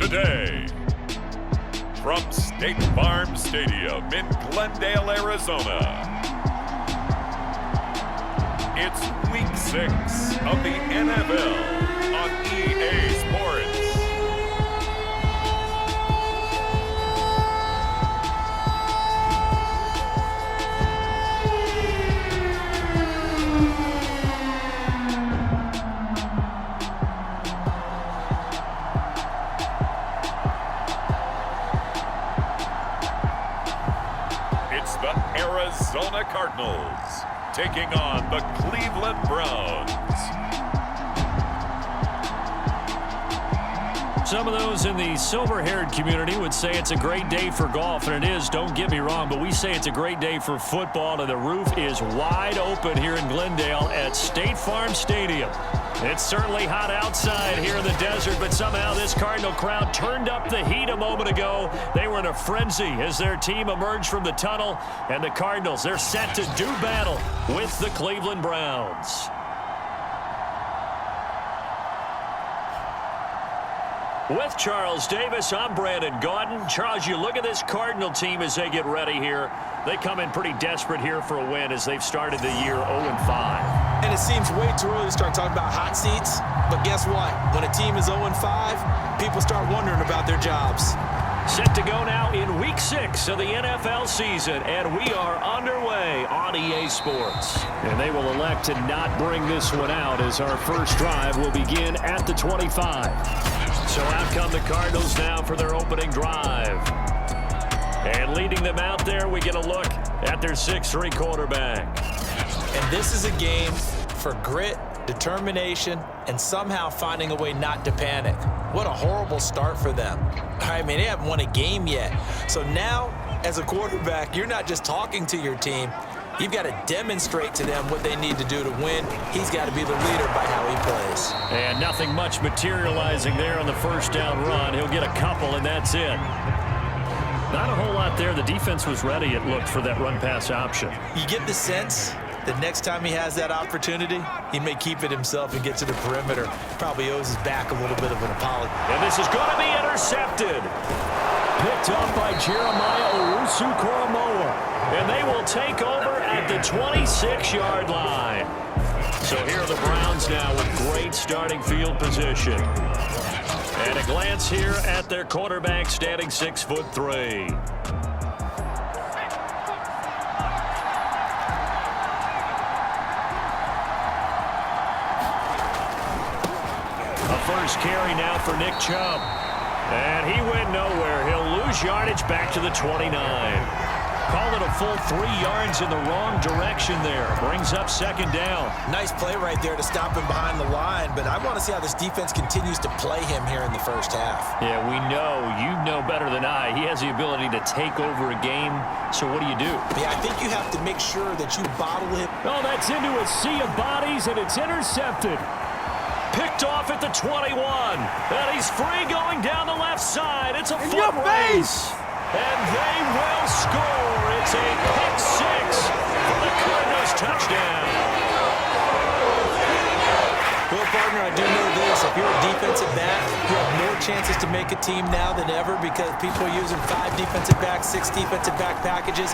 today. From State Farm Stadium in Glendale, Arizona, it's Week 6 of the NFL on EA Sports. Arizona Cardinals taking on the Cleveland Browns. Some of those in the silver-haired community would say it's a great day for golf, and it is, don't get me wrong, but we say it's a great day for football, and the roof is wide open here in Glendale at State Farm Stadium. It's certainly hot outside here in the desert, but somehow this Cardinal crowd turned up the heat a moment ago. They were in a frenzy as their team emerged from the tunnel, and the Cardinals, they're set to do battle with the Cleveland Browns. With Charles Davis, I'm Brandon Gaudin. Charles, you look at this Cardinal team as they get ready here. They come in pretty desperate here for a win as they've started the year 0-5. And it seems way too early to start talking about hot seats. But guess what? When a team is 0-5, people start wondering about their jobs. Set to go now in Week 6 of the NFL season, and we are underway on EA Sports. And they will elect to not bring this one out as our first drive will begin at the 25. So out come the Cardinals now for their opening drive. And leading them out there, we get a look at their 6'3" quarterback. And this is a game for grit, determination, and somehow finding a way not to panic. What a horrible start for them. I mean, they haven't won a game yet. So now, as a quarterback, you're not just talking to your team. You've got to demonstrate to them what they need to do to win. He's got to be the leader by how he plays. And nothing much materializing there on the first down run. He'll get a couple, and that's it. Not a whole lot there. The defense was ready, it looked, for that run-pass option. You get the sense that next time he has that opportunity, he may keep it himself and get to the perimeter. Probably owes his back a little bit of an apology. And this is going to be intercepted. Picked up by Jeremiah Owusu-Koramoah. And they will take over at the 26-yard line. So here are the Browns now with great starting field position. And a glance here at their quarterback standing 6'3". A first carry now for Nick Chubb. And he went nowhere. He'll lose yardage back to the 29. Call it a full 3 yards in the wrong direction there. Brings up second down. Nice play right there to stop him behind the line, but I want to see how this defense continues to play him here in the first half. Yeah, we know. You know better than I. He has the ability to take over a game, so what do you do? Yeah, I think you have to make sure that you bottle him. Oh, that's into a sea of bodies, and it's intercepted. Picked off at the 21. And he's free going down the left side. It's a foot race. And they will score. It's a pick six for the Cardinals touchdown. Well, partner, I do know this. If you're a defensive back, you have more chances to make a team now than ever because people are using 5 defensive backs, 6 defensive back packages.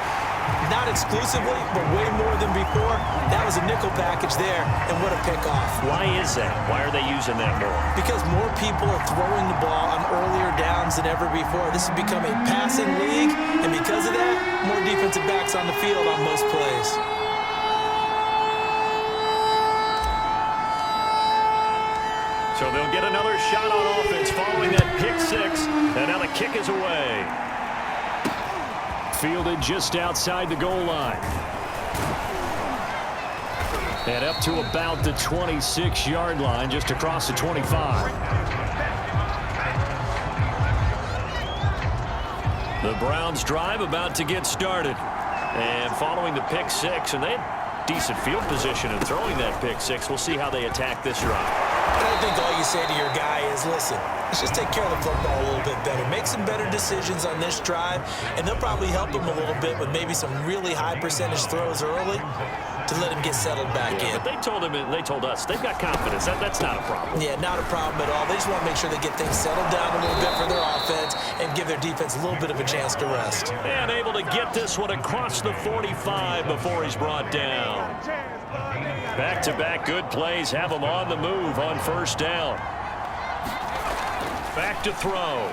Not exclusively, but way more than before. That was a nickel package there, and what a pickoff. Why is that? Why are they using that more? Because more people are throwing the ball on earlier downs than ever before. This has become a passing league, and because of that, more defensive backs on the field on most plays. So they'll get another shot on offense following that pick six, and now the kick is away. Fielded just outside the goal line. And up to about the 26-yard line, just across the 25. The Browns drive about to get started. And following the pick six, and they had decent field position in throwing that pick six. We'll see how they attack this drive. I think all you say to your guy is, listen, let's just take care of the football a little bit better. Make some better decisions on this drive, and they'll probably help him a little bit with maybe some really high percentage throws early to let him get settled back in. But they told us they've got confidence. That's not a problem. Yeah, not a problem at all. They just want to make sure they get things settled down a little bit for their offense and give their defense a little bit of a chance to rest. And able to get this one across the 45 before he's brought down. Back-to-back good plays have him on the move on first down. Back to throw.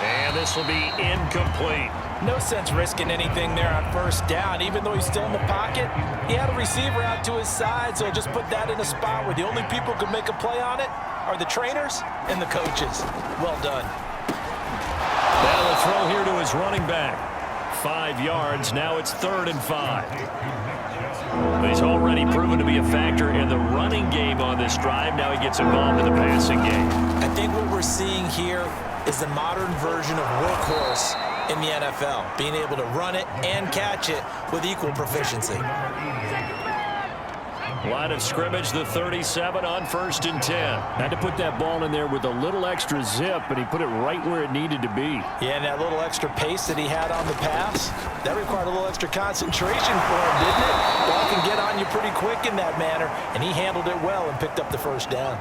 And this will be incomplete. No sense risking anything there on first down. Even though he's still in the pocket, he had a receiver out to his side, so just put that in a spot where the only people who can make a play on it are the trainers and the coaches. Well done. Now the throw here to his running back. 5 yards. Now it's 3rd and 5. He's already proven to be a factor in the running game on this drive. Now he gets involved in the passing game. I think what we're seeing here is the modern version of workhorse in the NFL, being able to run it and catch it with equal proficiency. Line of scrimmage, the 37 on 1st and 10. Had to put that ball in there with a little extra zip, but he put it right where it needed to be. Yeah, and that little extra pace that he had on the pass, that required a little extra concentration for him, didn't it? Ball can get on you pretty quick in that manner, and he handled it well and picked up the first down.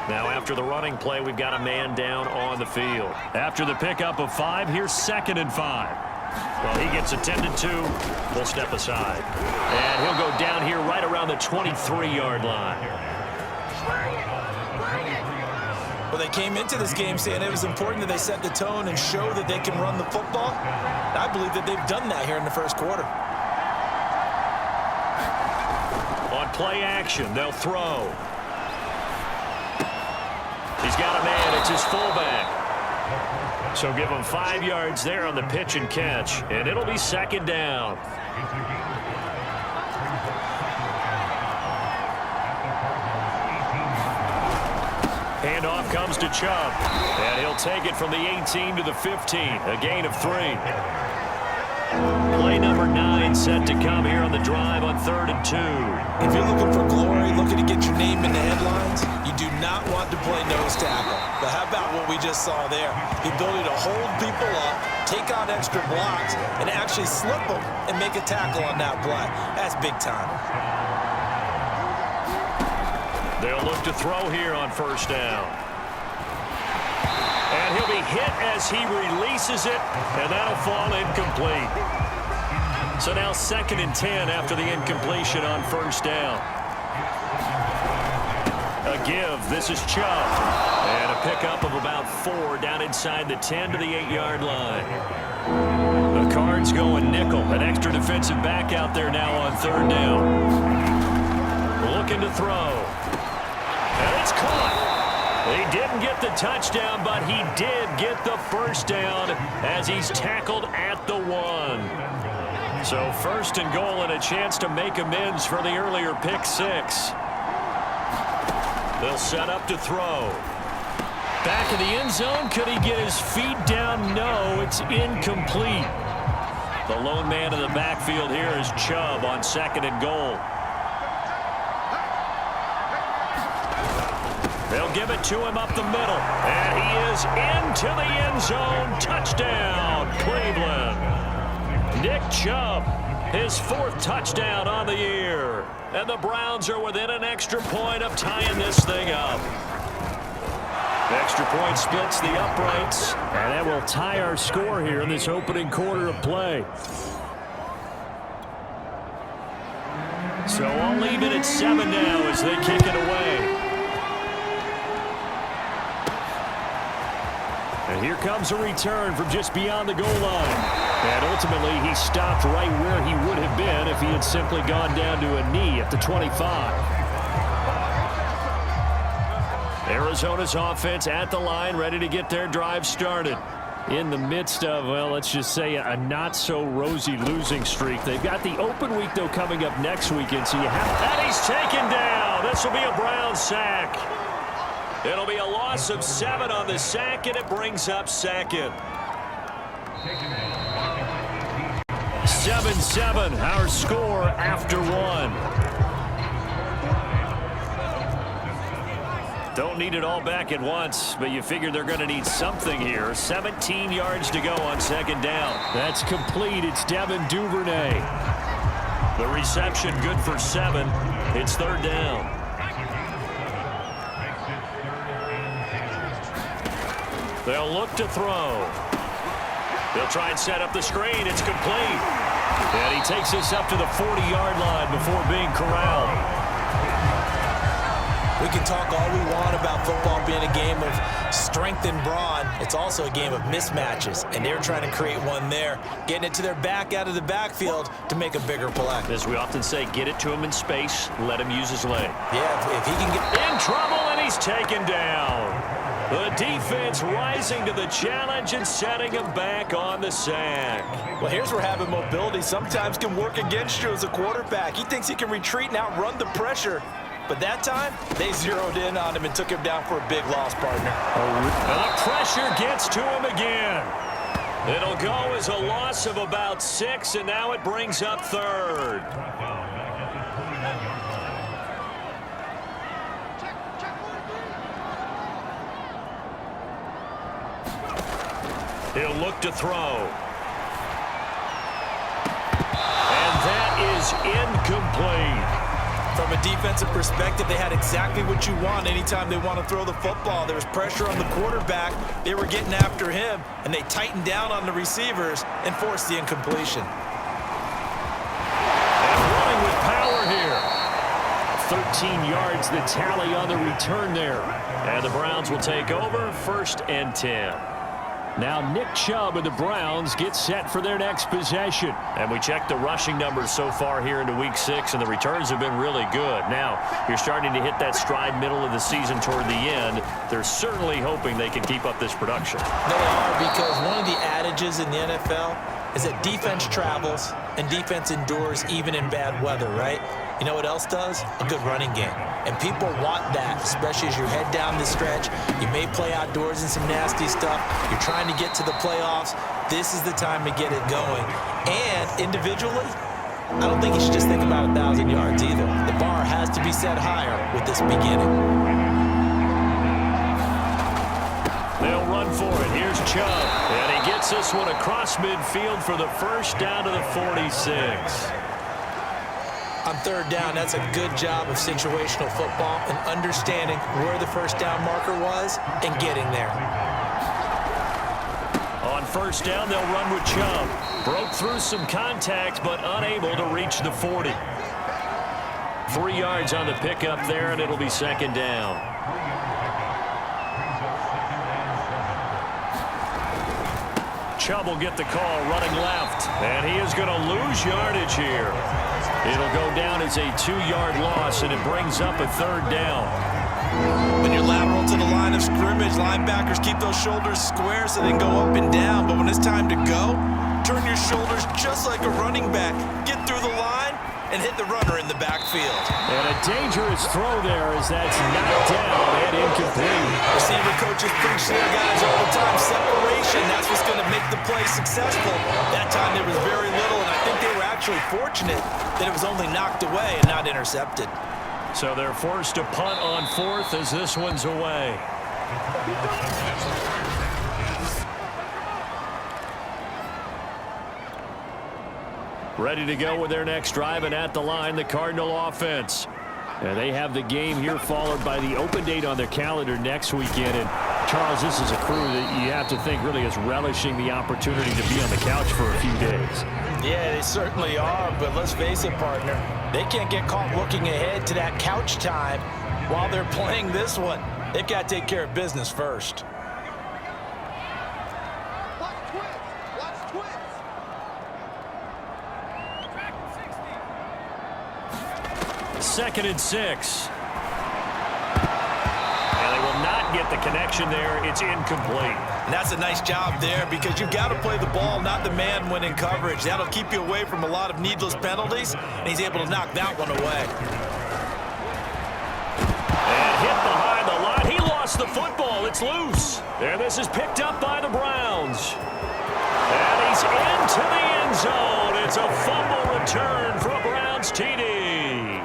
Now after the running play, we've got a man down on the field. After the pickup of 5, here's 2nd and 5. Well, he gets attended to. We'll step aside. And he'll go down here right around the 23-yard line. Well, they came into this game saying it was important that they set the tone and show that they can run the football. I believe that they've done that here in the first quarter. On play action, they'll throw. He's got a man. It's his fullback. So give him 5 yards there on the pitch and catch, and it'll be 2nd down. Handoff comes to Chubb, and he'll take it from the 18 to the 15, a gain of 3. Play number 9 set to come here on the drive on 3rd and 2. If you're looking for glory, looking to get your name in the headlines, you do not want to play nose tackle. But how about what we just saw there? The ability to hold people up, take out extra blocks, and actually slip them and make a tackle on that play. That's big time. They'll look to throw here on first down. And he'll be hit as he releases it, and that'll fall incomplete. So now 2nd and 10 after the incompletion on first down. A give. This is Chubb. And a pickup of about 4 down inside the 10 to the 8-yard line. The Cards going nickel. An extra defensive back out there now on 3rd down. Looking to throw. And it's caught. He didn't get the touchdown, but he did get the first down as he's tackled at the 1. So 1st and goal and a chance to make amends for the earlier pick 6. They'll set up to throw. Back in the end zone. Could he get his feet down? No, it's incomplete. The lone man in the backfield here is Chubb on 2nd and goal. They'll give it to him up the middle. And he is into the end zone. Touchdown, Cleveland. Nick Chubb, his 4th touchdown on the year. And the Browns are within an extra point of tying this thing up. The extra point splits the uprights. And that will tie our score here in this opening quarter of play. So I'll leave it at 7 now as they kick it away. And here comes a return from just beyond the goal line. And ultimately, he stopped right where he would have been if he had simply gone down to a knee at the 25. Arizona's offense at the line, ready to get their drive started. In the midst of, well, let's just say a not-so-rosy losing streak. They've got the open week, though, coming up next weekend, so you have... And he's taken down. This will be a Brown sack. It'll be a loss of 7 on the sack, and it brings up 2nd. 7-7, our score after 1. Don't need it all back at once, but you figure they're going to need something here. 17 yards to go on second down. That's complete. It's Devin Duvernay. The reception good for 7. It's third down. They'll look to throw. They'll try and set up the screen. It's complete. And he takes us up to the 40-yard line before being corralled. We can talk all we want about football being a game of strength and brawn. It's also a game of mismatches, and they're trying to create one there, getting it to their back out of the backfield to make a bigger play. As we often say, get it to him in space, let him use his leg. Yeah, if he can get in trouble, and he's taken down. The defense rising to the challenge and setting him back on the sack. Well, here's where having mobility sometimes can work against you as a quarterback. He thinks he can retreat and outrun the pressure. But that time, they zeroed in on him and took him down for a big loss, partner. And the pressure gets to him again. It'll go as a loss of about 6, and now it brings up third. He'll look to throw. And that is incomplete. From a defensive perspective, they had exactly what you want anytime they want to throw the football. There was pressure on the quarterback. They were getting after him, and they tightened down on the receivers and forced the incompletion. And running with power here. 13 yards the tally on the return there. And the Browns will take over, 1st and 10. Now Nick Chubb and the Browns get set for their next possession. And we checked the rushing numbers so far here into Week 6, and the returns have been really good. Now, you're starting to hit that stride middle of the season toward the end. They're certainly hoping they can keep up this production. They are, because one of the adages in the NFL is that defense travels and defense endures even in bad weather, right? You know what else does? A good running game. And people want that, especially as you head down the stretch. You may play outdoors in some nasty stuff. You're trying to get to the playoffs. This is the time to get it going. And individually, I don't think you should just think about 1,000 yards either. The bar has to be set higher with this beginning. They'll run for it. Here's Chubb. And he gets this one across midfield for the first down to the 46. On third down, that's a good job of situational football and understanding where the first down marker was and getting there. On first down, they'll run with Chubb. Broke through some contact, but unable to reach the 40. 3 yards on the pickup there, and it'll be second down. Chubb will get the call running left, and he is going to lose yardage here. It'll go down as a 2-yard loss, and it brings up a third down. When you're lateral to the line of scrimmage, linebackers keep those shoulders square so they can go up and down. But when it's time to go, turn your shoulders just like a running back. Get through the line and hit the runner in the backfield. And a dangerous throw there as that's knocked down and incomplete. Receiver coaches preach to their guys all the time. Separation, that's what's going to make the play successful. That time there was very little, and I think they were actually fortunate that it was only knocked away and not intercepted. So they're forced to punt on 4th as this one's away. Ready to go with their next drive, and at the line, the Cardinal offense. And they have the game here followed by the open date on their calendar next weekend. And Charles, this is a crew that you have to think really is relishing the opportunity to be on the couch for a few days. Yeah, they certainly are, but let's face it, partner. They can't get caught looking ahead to that couch time while they're playing this one. They've got to take care of business first. Second and 6. And they will not get the connection there. It's incomplete. And that's a nice job there because you've got to play the ball, not the man when in coverage. That'll keep you away from a lot of needless penalties, and he's able to knock that one away. And hit behind the line. He lost the football. It's loose. And this is picked up by the Browns. And he's into the end zone. It's a fumble return for a Browns TD.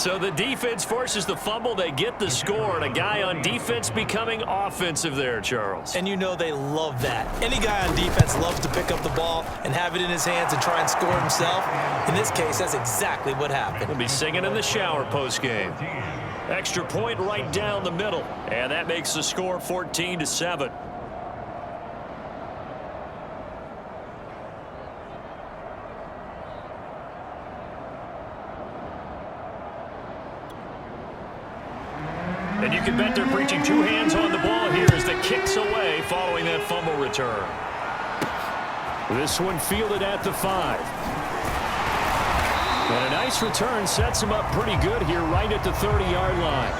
So the defense forces the fumble. They get the score, and a guy on defense becoming offensive there, Charles. And you know they love that. Any guy on defense loves to pick up the ball and have it in his hands and try and score himself. In this case, that's exactly what happened. We'll be singing in the shower post-game. Extra point right down the middle, and that makes the score 14-7. And you can bet they're preaching two hands on the ball here as the kick's away following that fumble return. This one fielded at the 5. And a nice return sets him up pretty good here right at the 30-yard line.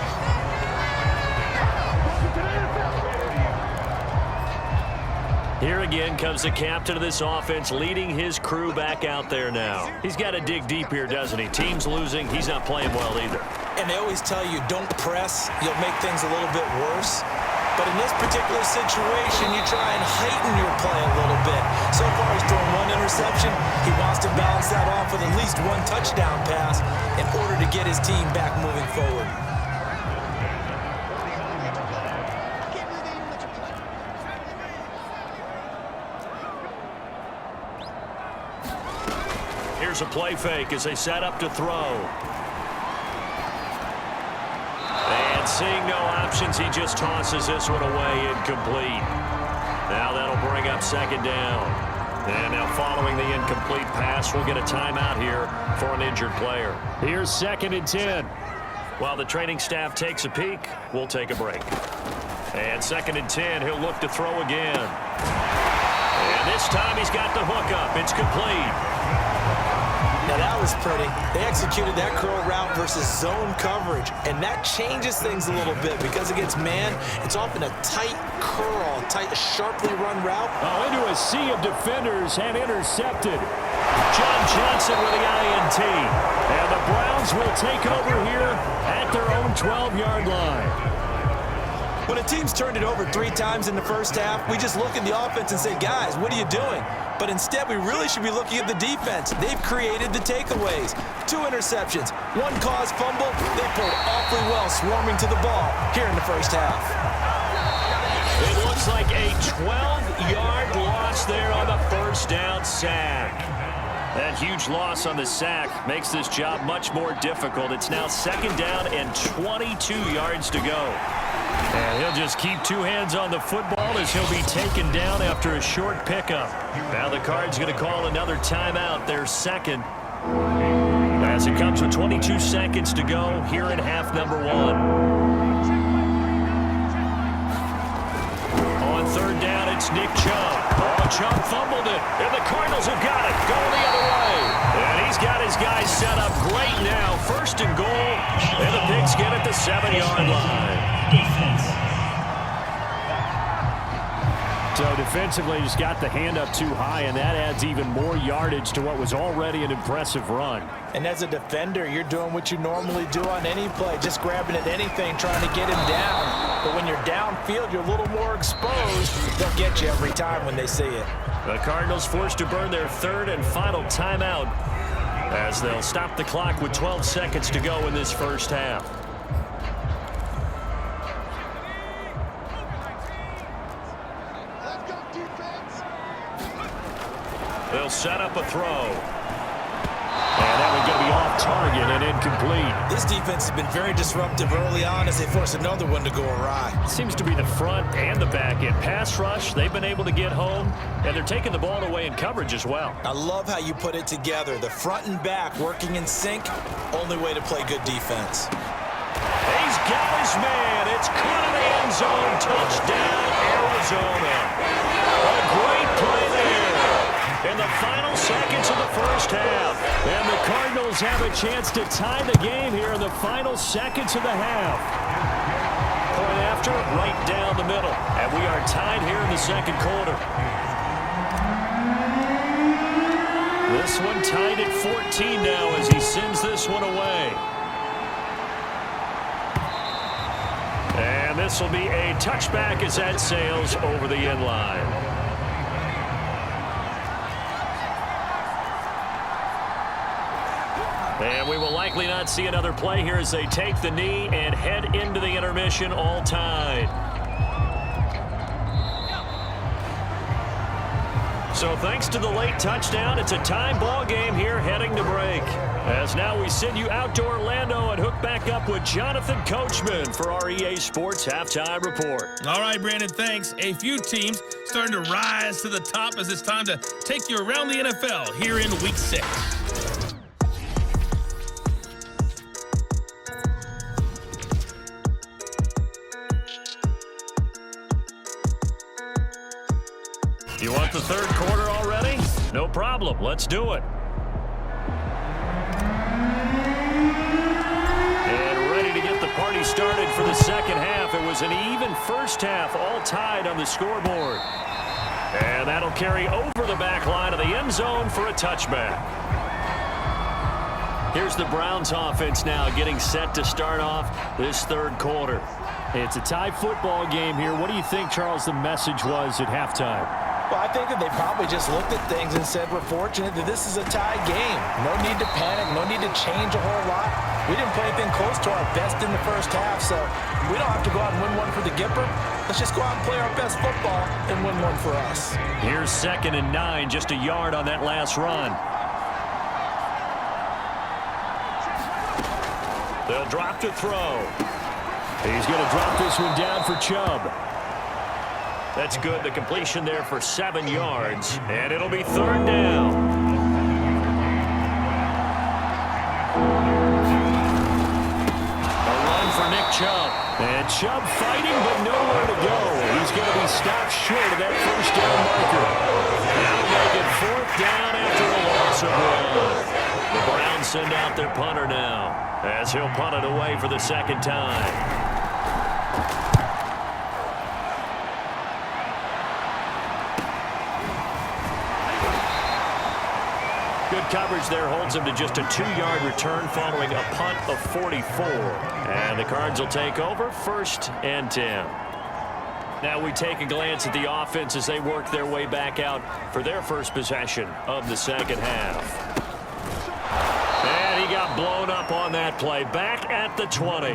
Here again comes the captain of this offense leading his crew back out there now. He's got to dig deep here, doesn't he? Team's losing. He's not playing well either. And they always tell you, don't press. You'll make things a little bit worse. But in this particular situation, you try and heighten your play a little bit. So far, he's thrown one interception. He wants to balance that off with at least one touchdown pass in order to get his team back moving forward. Here's a play fake as they set up to throw. And seeing no options, he just tosses this one away, incomplete. Now that'll bring up second down. And now following the incomplete pass, we'll get a timeout here for an injured player. Here's 2nd and 10. While the training staff takes a peek, we'll take a break. And 2nd and 10, he'll look to throw again. And this time he's got the hook up. It's complete. Now that was pretty. They executed that curl route versus zone coverage, and that changes things a little bit because against man, it's often a tight curl, tight, sharply run route. Oh, into a sea of defenders and intercepted. John Johnson with the INT. And the Browns will take over here at their own 12-yard line. When a team's turned it over 3 times in the first half, we just look at the offense and say, guys, what are you doing? But instead, we really should be looking at the defense. They've created the takeaways. 2 interceptions, 1 caused fumble. They played awfully well swarming to the ball here in the first half. It looks like a 12-yard loss there on the first down sack. That huge loss on the sack makes this job much more difficult. It's now 2nd down and 22 yards to go. And he'll just keep 2 hands on the football as he'll be taken down after a short pickup. Now the Cards going to call another timeout, their 2nd. As it comes with 22 seconds to go here in half number 1. On 3rd down, it's Nick Chubb. Oh, Chubb fumbled it, and the Cardinals have got it. Going the other way. And he's got his guys set up great now. 1st and goal, and the Pigs get at the 7-yard line. So defensively, just got the hand up too high, and that adds even more yardage to what was already an impressive run. And as a defender, you're doing what you normally do on any play, just grabbing at anything, trying to get him down. But when you're downfield, you're a little more exposed. They'll get you every time when they see it. The Cardinals forced to burn their 3rd and final timeout as they'll stop the clock with 12 seconds to go in this first half. They'll set up a throw. And that one going to be off target and incomplete. This defense has been very disruptive early on as they force another one to go awry. Seems to be the front and the back end. Pass rush, they've been able to get home, and they're taking the ball away in coverage as well. I love how you put it together. The front and back working in sync, only way to play good defense. He's got his man. It's caught in the end zone. Touchdown, Arizona. A great play there. In the final seconds of the first half. And the Cardinals have a chance to tie the game here in the final seconds of the half. Point after, right down the middle. And we are tied here in the 2nd quarter. This one tied at 14 now as he sends this one away. And this will be a touchback as that sails over the end line. And we will likely likely not see another play here as they take the knee and head into the intermission all tied. So thanks to the late touchdown, it's a tie ball game here heading to break. As now we send you out to Orlando and hook back up with Jonathan Coachman for our EA Sports Halftime Report. All right, Brandon, thanks. A few teams starting to rise to the top as it's time to take you around the NFL here in Week 6. You want the third quarter already? No problem. Let's do it. And ready to get the party started for the second half. It was an even first half, all tied on the scoreboard. And that'll carry over the back line of the end zone for a touchback. Here's the Browns offense now getting set to start off this third quarter. It's a tie football game here. What do you think, Charles, the message was at halftime? Well, I think that they probably just looked at things and said, we're fortunate that this is a tie game. No need to panic, no need to change a whole lot. We didn't play anything close to our best in the first half, so we don't have to go out and win one for the Gipper. Let's just go out and play our best football and win one for us. Here's 2nd and 9, just a yard on that last run. They'll drop to throw. He's going to drop this one down for Chubb. That's good. The completion there for 7 yards, and it'll be 3rd down. A run for Nick Chubb. And Chubb fighting, but nowhere to go. He's going to be stopped short of that first down marker. Now make it 4th down after a loss of 1. The Browns send out their punter now, as he'll punt it away for the second time. Good coverage there holds him to just a 2-yard return following a punt of 44. And the Cards will take over 1st and 10. Now we take a glance at the offense as they work their way back out for their first possession of the second half. And he got blown up on that play. Back at the 20.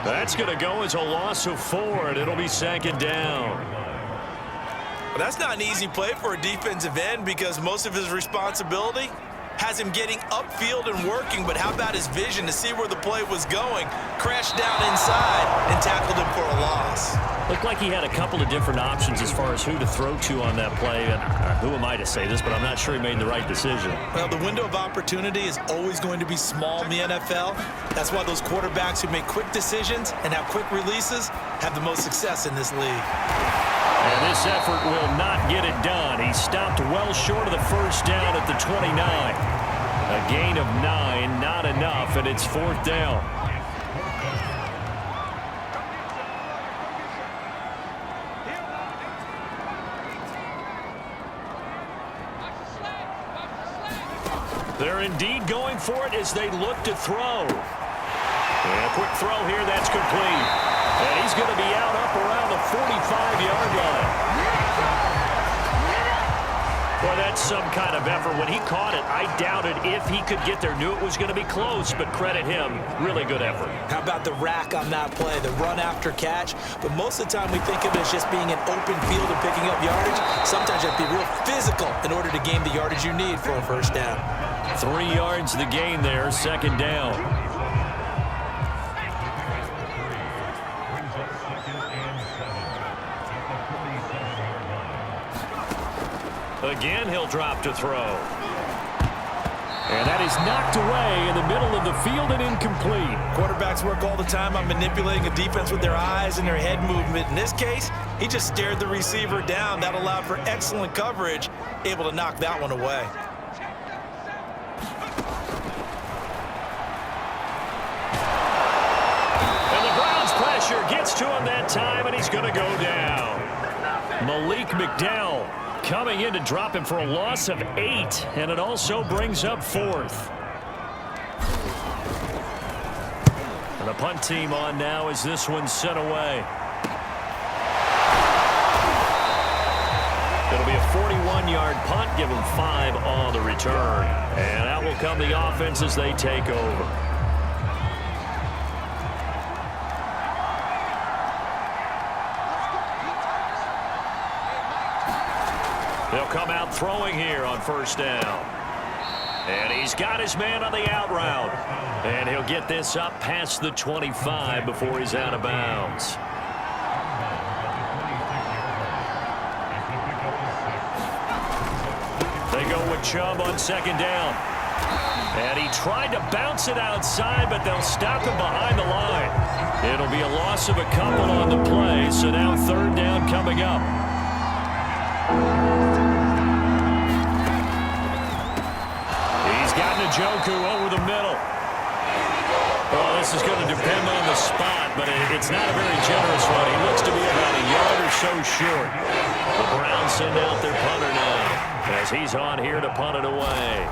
That's going to go as a loss of 4, and it'll be 2nd down. Well, that's not an easy play for a defensive end because most of his responsibility has him getting upfield and working, but how about his vision to see where the play was going? Crashed down inside and tackled him for a loss. Looked like he had a couple of different options as far as who to throw to on that play. And who am I to say this, but I'm not sure he made the right decision. Well, the window of opportunity is always going to be small in the NFL. That's why those quarterbacks who make quick decisions and have quick releases have the most success in this league. And this effort will not get it done. He stopped well short of the first down at the 29. A gain of 9, not enough, and it's 4th down. They're indeed going for it as they look to throw. And a quick throw here, that's complete. And he's going to be out up around the 45-yard line. Boy, that's some kind of effort. When he caught it, I doubted if he could get there. Knew it was going to be close, but credit him. Really good effort. How about the rack on that play, the run after catch? But most of the time we think of it as just being an open field and picking up yardage. Sometimes you have to be real physical in order to gain the yardage you need for a first down. 3 yards the gain there, 2nd down. Again, he'll drop to throw. And that is knocked away in the middle of the field and incomplete. Quarterbacks work all the time on manipulating a defense with their eyes and their head movement. In this case, he just stared the receiver down. That allowed for excellent coverage, able to knock that one away. And the Browns pressure gets to him that time, and he's going to go down. Malik McDowell coming in to drop him for a loss of 8, and it also brings up 4th. And the punt team on now as this one's sent away. It'll be a 41-yard punt, give them 5 on the return. And out will come the offense as they take over. They'll come out throwing here on first down. And he's got his man on the out route. And he'll get this up past the 25 before he's out of bounds. They go with Chubb on second down. And he tried to bounce it outside, but they'll stop him behind the line. It'll be a loss of a couple on the play, so now third down coming up. He's got Njoku over the middle. Well, this is going to depend on the spot, but it's not a very generous one. He looks to be about a yard or so short. The Browns send out their punter now, as he's on here to punt it away.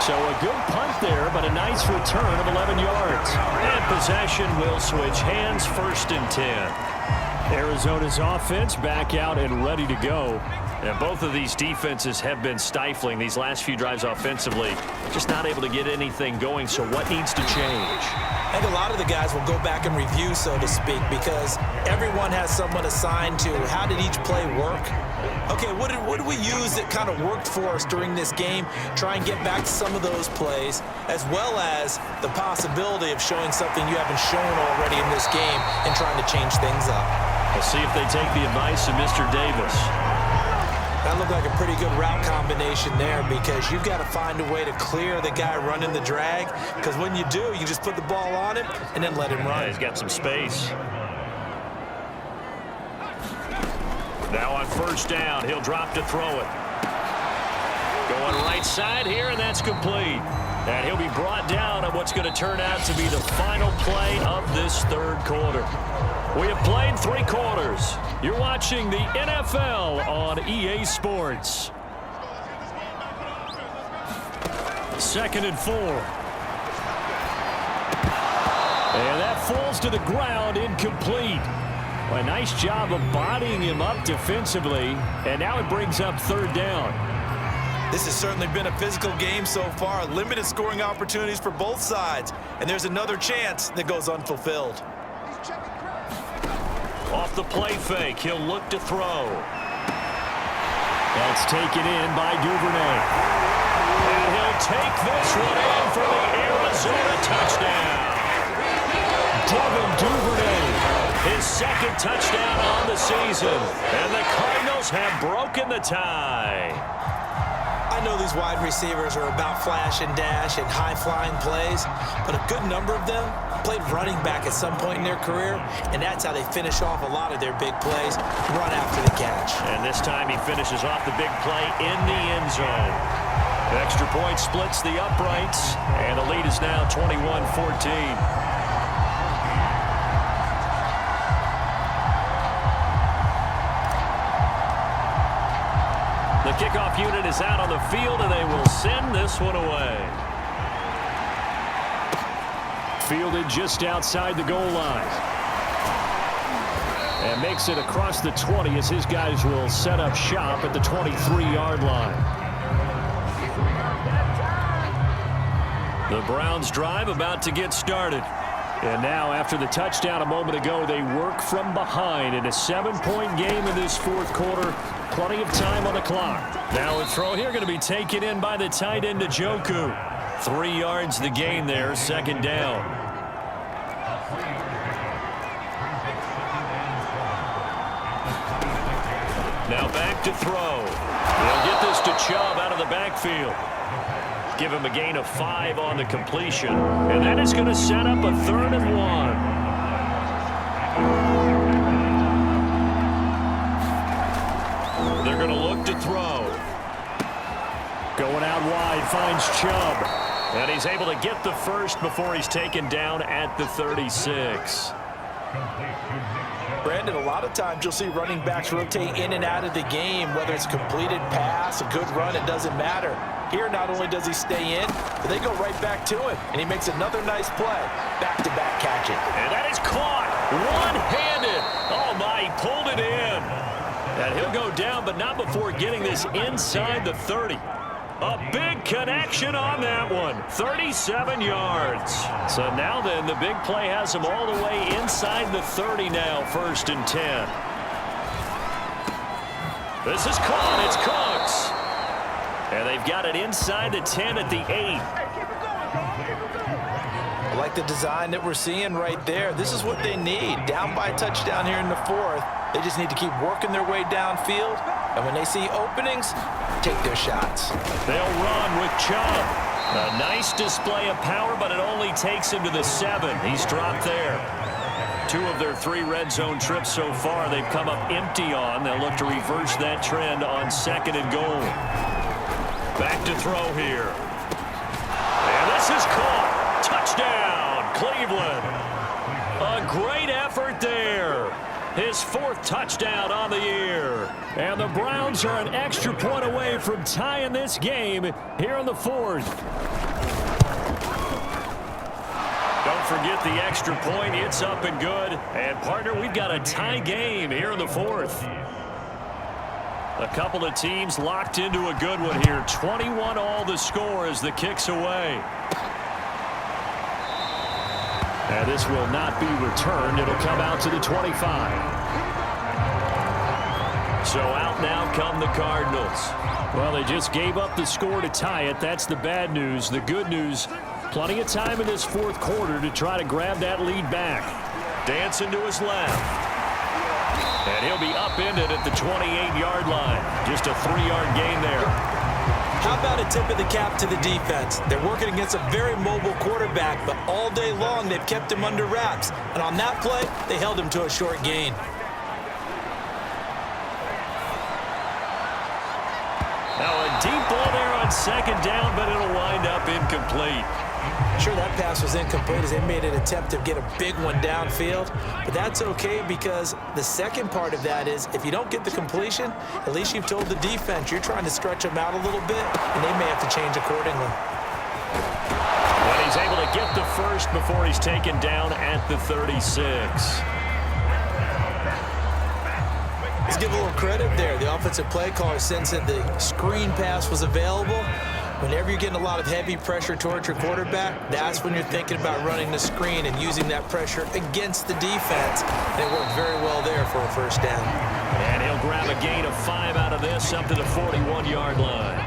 So a good punt there, but a nice return of 11 yards. And possession will switch hands, 1st and 10. Arizona's offense back out and ready to go. And both of these defenses have been stifling these last few drives offensively. Just not able to get anything going, so what needs to change? I think a lot of the guys will go back and review, so to speak, because everyone has someone assigned to how did each play work. Okay, what did we use that kind of worked for us during this game? Try and get back to some of those plays, as well as the possibility of showing something you haven't shown already in this game and trying to change things up. We'll see if they take the advice of Mr. Davis. That looked like a pretty good route combination there, because you've got to find a way to clear the guy running the drag, because when you do, you just put the ball on him and then let him run. Yeah, he's got some space. Now on first down, he'll drop to throw it. Going right side here, and that's complete. And he'll be brought down at what's going to turn out to be the final play of this third quarter. We have played 3 quarters. You're watching the NFL on EA Sports. 2nd and 4. And that falls to the ground, incomplete. Well, a nice job of bodying him up defensively, and now it brings up third down. This has certainly been a physical game so far. Limited scoring opportunities for both sides, and there's another chance that goes unfulfilled. Off the play fake, he'll look to throw. That's taken in by Duvernay. And he'll take this one in for the Arizona touchdown. Devin Duvernay, his 2nd touchdown on the season. And the Cardinals have broken the tie. I know these wide receivers are about flash and dash and high-flying plays, but a good number of them played running back at some point in their career, and that's how they finish off a lot of their big plays, run after the catch. And this time he finishes off the big play in the end zone. Extra point splits the uprights, and the lead is now 21-14. The kickoff unit is out on the field, and they will send this one away. Fielded just outside the goal line. And makes it across the 20 as his guys will set up shop at the 23-yard line. The Browns drive about to get started. And now, after the touchdown a moment ago, they work from behind in a 7-point game in this 4th quarter. Plenty of time on the clock. Now a throw here going to be taken in by the tight end Njoku. 3 yards the gain there, 2nd down. Now back to throw. They'll get this to Chubb out of the backfield. Give him a gain of 5 on the completion. And that is going to set up a 3rd and 1. They're going to look to throw. Going out wide, finds Chubb. And he's able to get the first before he's taken down at the 36. Brandon, a lot of times you'll see running backs rotate in and out of the game, whether it's a completed pass, a good run, it doesn't matter. Here, not only does he stay in, but they go right back to him, and he makes another nice play. Back-to-back catching. And that is caught. One-handed. Oh, my, he pulled it in. And he'll go down, but not before getting this inside the 30. A big connection on that one. 37 yards. So now then, the big play has them all the way inside the 30 now, 1st and 10. This is caught. It's Cooks. And they've got it inside the 10 at the 8. I like the design that we're seeing right there. This is what they need. Down by a touchdown here in the 4th. They just need to keep working their way downfield. And when they see openings, take their shots. They'll run with Chubb. A nice display of power, but it only takes him to the 7. He's dropped there. 2 of their 3 red zone trips so far, they've come up empty on. They'll look to reverse that trend on 2nd and goal. Back to throw here. And this is caught. Touchdown, Cleveland. A great effort there. His 4th touchdown on the year. And the Browns are an extra point away from tying this game here in the 4th. Don't forget the extra point. It's up and good. And, partner, we've got a tie game here in the 4th. A couple of teams locked into a good one here. 21 all the score as the kick's away. And this will not be returned. It'll come out to the 25. So out now come the Cardinals. Well, they just gave up the score to tie it. That's the bad news. The good news, plenty of time in this 4th quarter to try to grab that lead back. Dancing to his left. And he'll be upended at the 28-yard line. Just a 3-yard gain there. How about a tip of the cap to the defense? They're working against a very mobile quarterback, but all day long they've kept him under wraps. And on that play, they held him to a short gain. Now a deep ball there on 2nd down, but it'll wind up incomplete. Sure, that pass was incomplete as they made an attempt to get a big one downfield. But that's okay because the second part of that is if you don't get the completion, at least you've told the defense you're trying to stretch them out a little bit, and they may have to change accordingly. But he's able to get the 1st before he's taken down at the 36. Let's give a little credit there. The offensive play caller sensed that the screen pass was available. Whenever you're getting a lot of heavy pressure towards your quarterback, that's when you're thinking about running the screen and using that pressure against the defense. And it worked very well there for a 1st down. And he'll grab a gain of 5 out of this up to the 41-yard line.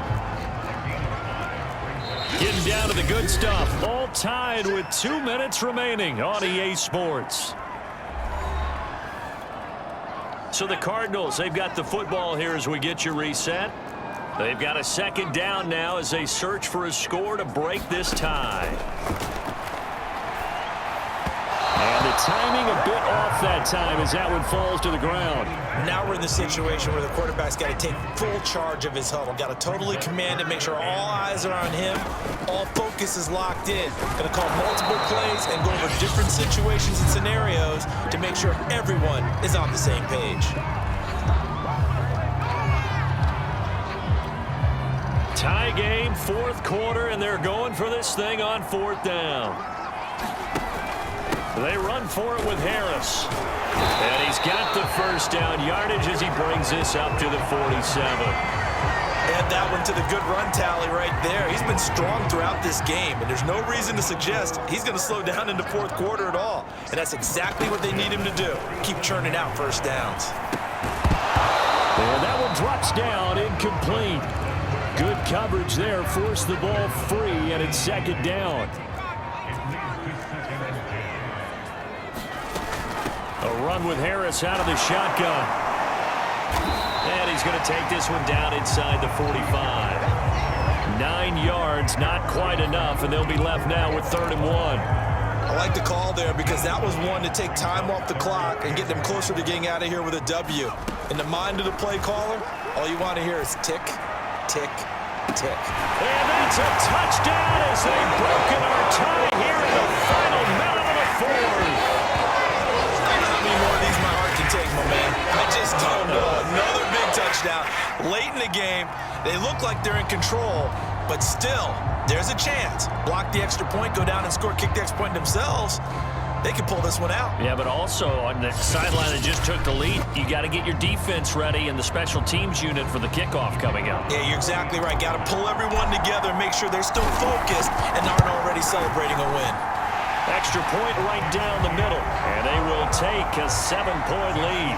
Getting down to the good stuff. All tied with 2 minutes remaining on EA Sports. So the Cardinals, they've got the football here as we get you reset. They've got a 2nd down now as they search for a score to break this tie. And the timing a bit off that time as that one falls to the ground. Now we're in the situation where the quarterback's got to take full charge of his huddle. Got to totally command it, make sure all eyes are on him. All focus is locked in. Going to call multiple plays and go over different situations and scenarios to make sure everyone is on the same page. Tie game, 4th quarter, and they're going for this thing on 4th down. They run for it with Harris. And he's got the 1st down yardage as he brings this up to the 47. Add that one to the good run tally right there. He's been strong throughout this game, and there's no reason to suggest he's going to slow down in the 4th quarter at all. And that's exactly what they need him to do. Keep churning out 1st downs. And that one drops down, incomplete. Good coverage there, forced the ball free, and it's 2nd down. A run with Harris out of the shotgun. And he's going to take this one down inside the 45. 9 yards, not quite enough, and they'll be left now with 3rd and 1. I like the call there because that was one to take time off the clock and get them closer to getting out of here with a W. In the mind of the play caller, all you want to hear is tick, tick, tick. And that's a touchdown as they've broken our tie here in the final minute of the 4th. How many more of these my heart can take, my man? I just don't know. Another big touchdown. Late in the game, they look like they're in control, but still, there's a chance. Block the extra point, go down and score, kick the extra point themselves. they can pull this one out. Yeah, but also on the sideline that just took the lead, you got to get your defense ready and the special teams unit for the kickoff coming up. Yeah, you're exactly right. Got to pull everyone together and make sure they're still focused and aren't already celebrating a win. Extra point right down the middle, and they will take a 7-point lead.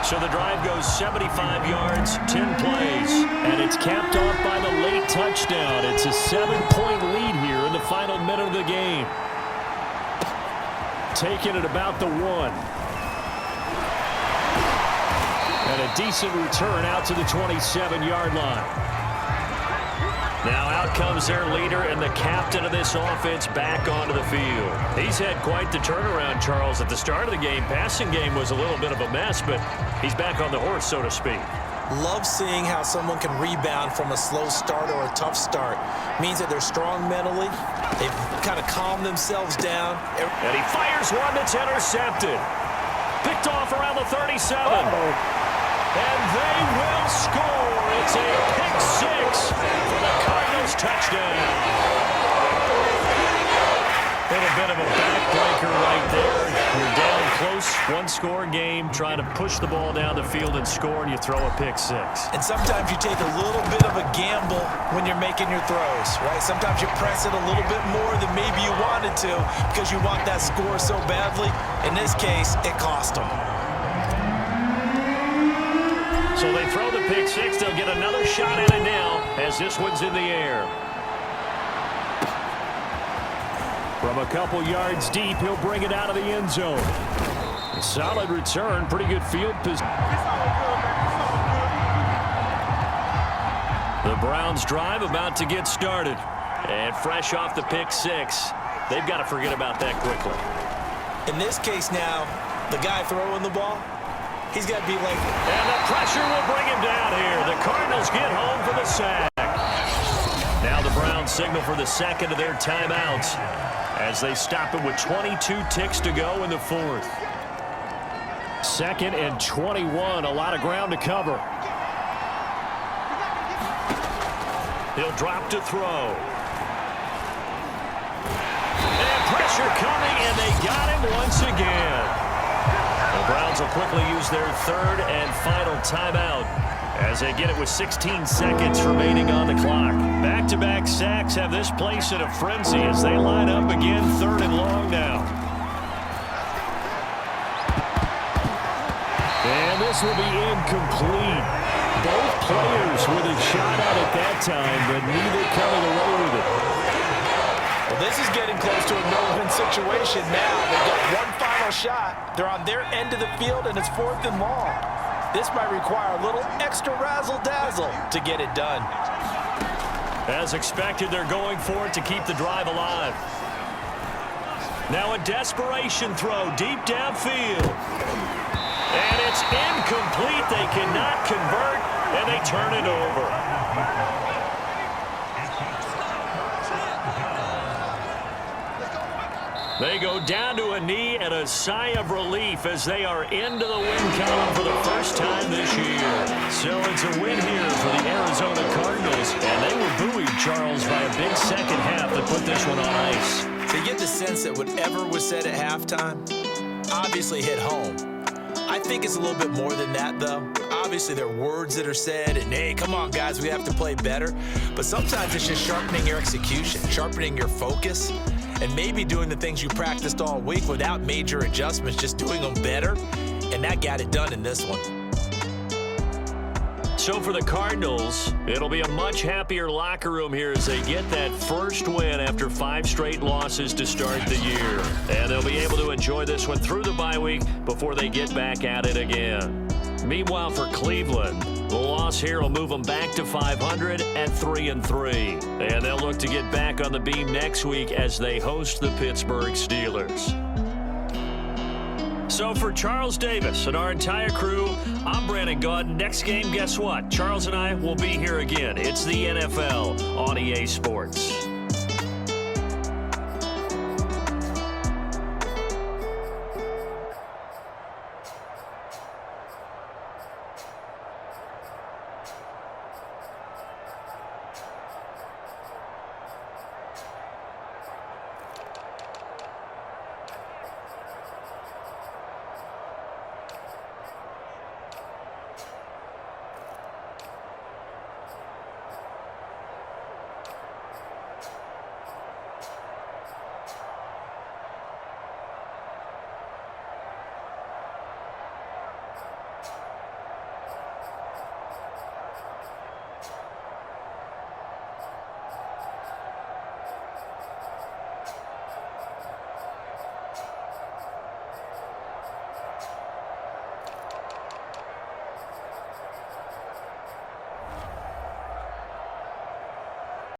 So the drive goes 75 yards, 10 plays, and it's capped off by the late touchdown. It's a 7-point lead here in the final minute of the game. Taking it about the 1. And a decent return out to the 27-yard line. Now out comes their leader and the captain of this offense back onto the field. He's had quite the turnaround, Charles. At the start of the game, passing game was a little bit of a mess, but he's back on the horse, so to speak. Love seeing how someone can rebound from a slow start or a tough start. Means that they're strong mentally. They've kind of calmed themselves down. And he fires one that's intercepted. Picked off around the 37. And they will score. It's a pick 6 for the Cardinals touchdown. Little bit of a backbreaker right there. You're down close, one-score game, trying to push the ball down the field and score, and you throw a pick 6. And sometimes you take a little bit of a gamble when you're making your throws, right? Sometimes you press it a little bit more than maybe you wanted to because you want that score so badly. In this case, it cost them. So they throw the pick 6. They'll get another shot at it now as this one's in the air. From a couple yards deep, he'll bring it out of the end zone. A solid return, pretty good field position. The Browns drive about to get started. And fresh off the pick 6, they've got to forget about that quickly. In this case now, the guy throwing the ball, he's got to be like... And the pressure will bring him down here. The Cardinals get home for the sack. Now the Browns signal for the second of their timeouts as they stop it with 22 ticks to go in the 4th. 2nd and 21, a lot of ground to cover. He'll drop to throw. And pressure coming, and they got him once again. The Browns will quickly use their 3rd and final timeout as they get it with 16 seconds remaining on the clock. Back-to-back sacks have this place in a frenzy as they line up again 3rd and long now. And this will be incomplete. Both players with a shot at it that time, but neither coming away with it. Well, this is getting close to a no-win situation now. They've got one final shot. They're on their end of the field, and it's 4th and long. This might require a little extra razzle-dazzle to get it done. As expected, they're going for it to keep the drive alive. Now a desperation throw deep downfield. And it's incomplete. They cannot convert, and they turn it over. They go down to a knee and a sigh of relief as they are into the win column for the first time this year. So it's a win here for the Arizona Cardinals, and they were buoyed, Charles, by a big second half that put this one on ice. So you get the sense that whatever was said at halftime obviously hit home. I think it's a little bit more than that, though. Obviously, there are words that are said, and hey, come on, guys, we have to play better. But sometimes it's just sharpening your execution, sharpening your focus, and maybe doing the things you practiced all week without major adjustments, just doing them better, and that got it done in this one. So for the Cardinals, it'll be a much happier locker room here as they get that first win after 5 straight losses to start the year. And they'll be able to enjoy this one through the bye week before they get back at it again. Meanwhile, for Cleveland, the loss here will move them back to 500 at 3-3. And they'll look to get back on the beam next week as they host the Pittsburgh Steelers. So for Charles Davis and our entire crew, I'm Brandon Gaudin. Next game, guess what? Charles and I will be here again. It's the NFL on EA Sports.